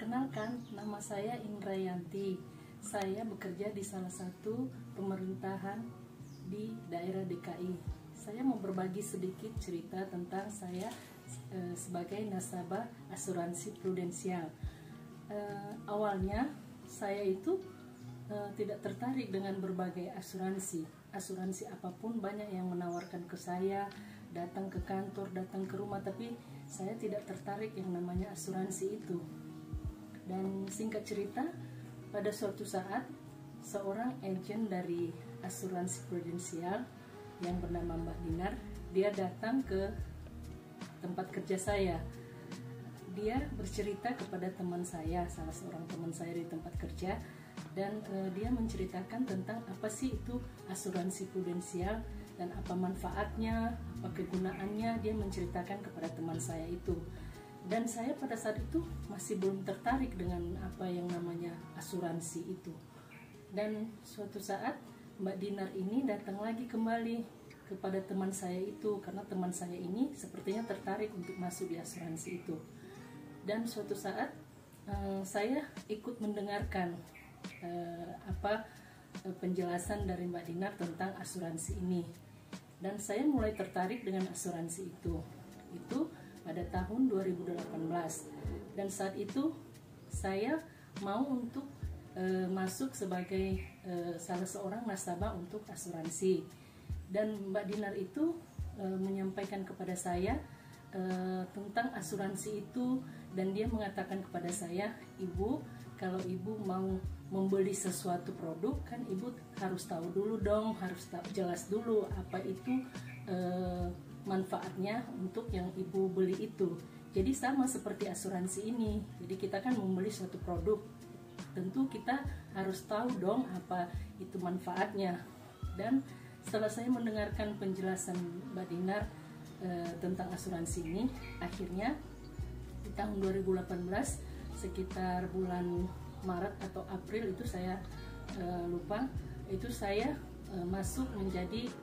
Perkenalkan, nama saya Indrayanti. Saya bekerja di salah satu pemerintahan di daerah DKI. Saya mau berbagi sedikit cerita tentang saya sebagai nasabah asuransi prudensial. Awalnya saya itu tidak tertarik dengan berbagai asuransi apapun. Banyak yang menawarkan ke saya, datang ke kantor, datang ke rumah, tapi saya tidak tertarik yang namanya asuransi itu. Dan singkat cerita, pada suatu saat seorang agen dari asuransi prudensial yang bernama Mbak Dinar, dia datang ke tempat kerja saya. Dia bercerita kepada teman saya, salah seorang teman saya di tempat kerja, dan dia menceritakan tentang apa sih itu asuransi prudensial dan apa manfaatnya, apa kegunaannya. Dia menceritakan kepada teman saya itu. Dan saya pada saat itu masih belum tertarik dengan apa yang namanya asuransi itu. Dan suatu saat Mbak Dinar ini datang lagi kembali kepada teman saya itu, karena teman saya ini sepertinya tertarik untuk masuk di asuransi itu. Dan suatu saat saya ikut mendengarkan penjelasan dari Mbak Dinar tentang asuransi ini. Dan saya mulai tertarik dengan asuransi itu pada tahun 2018. Dan saat itu saya mau untuk masuk sebagai salah seorang nasabah untuk asuransi. Dan Mbak Dinar itu menyampaikan kepada saya tentang asuransi itu, dan dia mengatakan kepada saya, "Ibu, kalau ibu mau membeli sesuatu produk, kan ibu harus tahu dulu dong, harus jelas dulu apa itu manfaatnya untuk yang ibu beli itu." Jadi sama seperti asuransi ini. Jadi kita kan membeli suatu produk, tentu kita harus tahu dong apa itu manfaatnya. Dan setelah saya mendengarkan penjelasan Mbak Dinar tentang asuransi ini, akhirnya di tahun 2018 sekitar bulan Maret atau April itu, saya lupa, itu saya masuk menjadi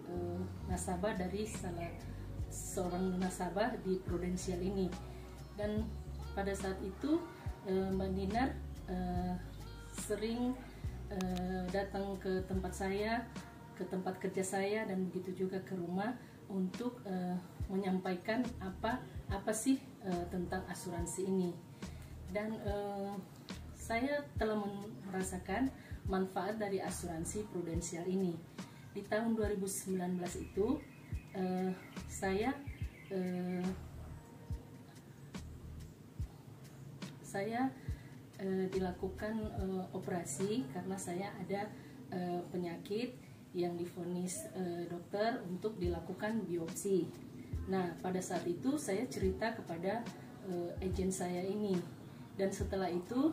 nasabah dari salah seorang nasabah di prudensial ini. Dan pada saat itu Mbak Dinar sering datang ke tempat saya, ke tempat kerja saya, dan begitu juga ke rumah untuk menyampaikan apa sih tentang asuransi ini. Dan saya telah merasakan manfaat dari asuransi prudensial ini. Di tahun 2019 itu saya dilakukan operasi karena saya ada penyakit yang divonis dokter untuk dilakukan biopsi. Nah, pada saat itu saya cerita kepada agen saya ini, dan setelah itu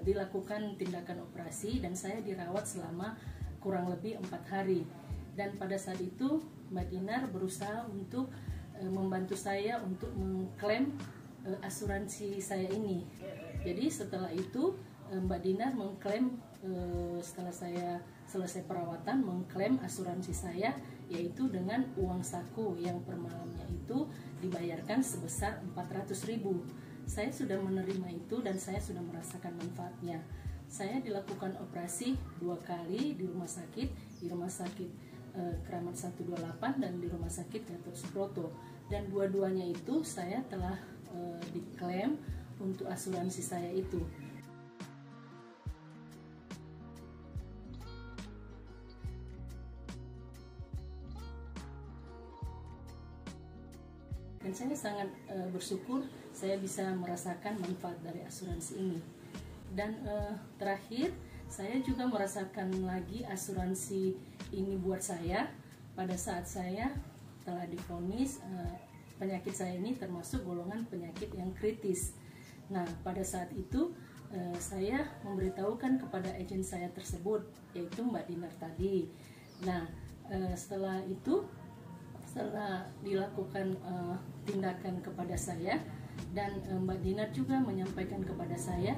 dilakukan tindakan operasi dan saya dirawat selama kurang lebih 4 hari. Dan pada saat itu Mbak Dinar berusaha untuk membantu saya untuk mengklaim asuransi saya ini. Jadi setelah itu Mbak Dinar mengklaim, setelah saya selesai perawatan, mengklaim asuransi saya, yaitu dengan uang saku yang per malamnya itu dibayarkan sebesar 400.000. Saya sudah menerima itu dan saya sudah merasakan manfaatnya. Saya dilakukan operasi 2 kali di rumah sakit Keramat 128 dan di rumah sakit Gatot Subroto. Dan dua-duanya itu saya telah diklaim untuk asuransi saya itu. Dan saya sangat bersyukur saya bisa merasakan manfaat dari asuransi ini. Dan terakhir, saya juga merasakan lagi asuransi ini buat saya pada saat saya telah divonis penyakit saya ini termasuk golongan penyakit yang kritis. Nah, pada saat itu saya memberitahukan kepada agen saya tersebut, yaitu Mbak Dinar tadi. Nah, setelah itu, setelah dilakukan tindakan kepada saya, dan Mbak Dinar juga menyampaikan kepada saya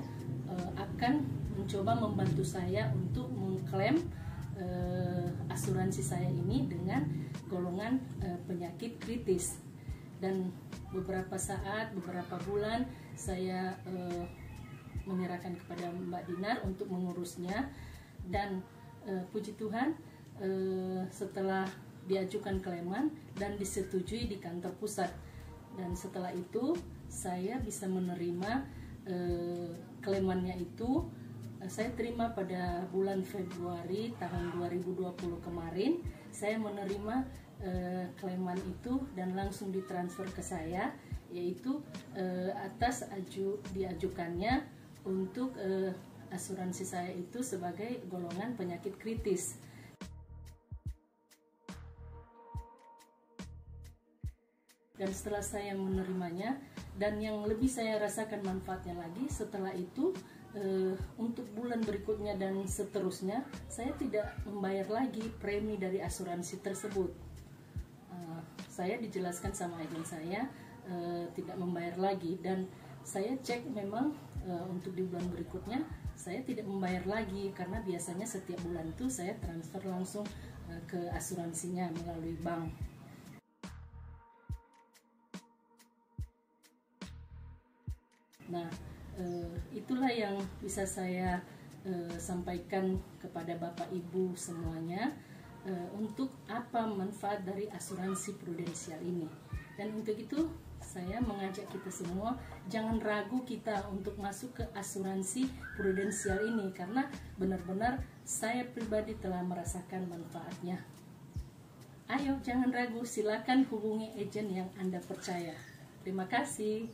akan mencoba membantu saya untuk mengklaim asuransi saya ini dengan golongan penyakit kritis. Dan beberapa saat, beberapa bulan saya menyerahkan kepada Mbak Dinar untuk mengurusnya. Dan puji Tuhan, setelah diajukan keleman dan disetujui di kantor pusat, dan setelah itu saya bisa menerima kelemannya itu. Saya terima pada bulan Februari tahun 2020 kemarin. Saya menerima keleman itu dan langsung ditransfer ke saya, yaitu atas diajukannya untuk asuransi saya itu sebagai golongan penyakit kritis. Dan setelah saya menerimanya, dan yang lebih saya rasakan manfaatnya lagi setelah itu, untuk bulan berikutnya dan seterusnya saya tidak membayar lagi premi dari asuransi tersebut. Saya dijelaskan sama agen saya tidak membayar lagi, dan saya cek memang untuk di bulan berikutnya saya tidak membayar lagi, karena biasanya setiap bulan itu saya transfer langsung ke asuransinya melalui bank. Nah, itulah yang bisa saya sampaikan kepada Bapak Ibu semuanya, untuk apa manfaat dari asuransi prudensial ini. Dan untuk itu saya mengajak kita semua, jangan ragu kita untuk masuk ke asuransi prudensial ini, karena benar-benar saya pribadi telah merasakan manfaatnya. Ayo, jangan ragu, silakan hubungi agen yang Anda percaya. Terima kasih.